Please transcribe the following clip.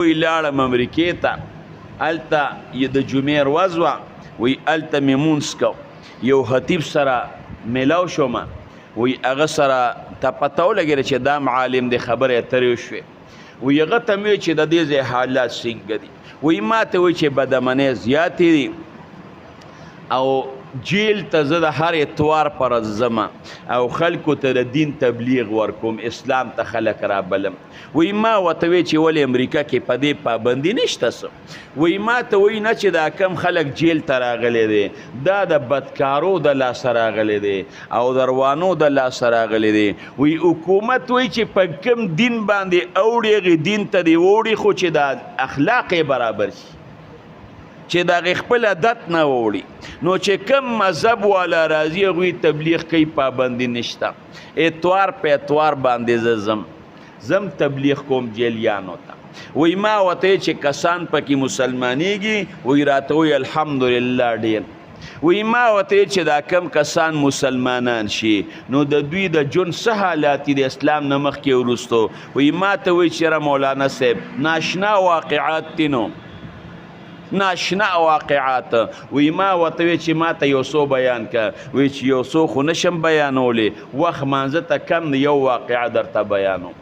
وی لاړم امریکې ته هلته د جمعې ورځ وه وی هلته مې مونځ کو یو خطیب سره میلاو شوم وی هغه سره ته پته ولګېده چې دا معالم د خبرې اترې وشوې وی هغه ته مې چې د دې ځای حالات څنګه دي وی ما ته وی چې بدمنۍ زیاتې دي او جیل ته زه د هر اتوار پر ځم او خلکو ته د دین تبلیغ ورکوم اسلام ته خلک رابلم وی ما ورته وی چې ولې امریکا کې په دې پابندي نشته څه وی ما ته وی نه چې دا کم خلک جیل ته راغلی دی دا د بدکارو د لاسه راغلی دی او د روانو د لاسه راغلی دی وی حکومت وی چې په کم دین باندې اوړي هغې دین ته دې ووړي خو چې دا اخلاق یې برابر شي چې د هغې خپل عادت نه ووړي نو چې کم مذهب والا راځي هغوی تبلیغ کوي پابندي نشته اتوار په اتوار باندې زم تبلیغ کوم جیلیانو ته وی ما ورته چې کسان پکې مسلمانېږي وی راته وی الحمدلله ډېر وی ما ورته چې دا کم کسان مسلمانان شي نو د دوی د ژوند څه حالات دي د اسلام نه مخکې وروستو وی ما ته وی چې مولانا صاحب ناشنا واقعات دي نو ناشنا واقعات وی ما ورته وی چې ما ته یو څو بیان که وی چې یو څو خو نشم بیانولی وخت مانځه ته کم یو واقعه درته بیانوم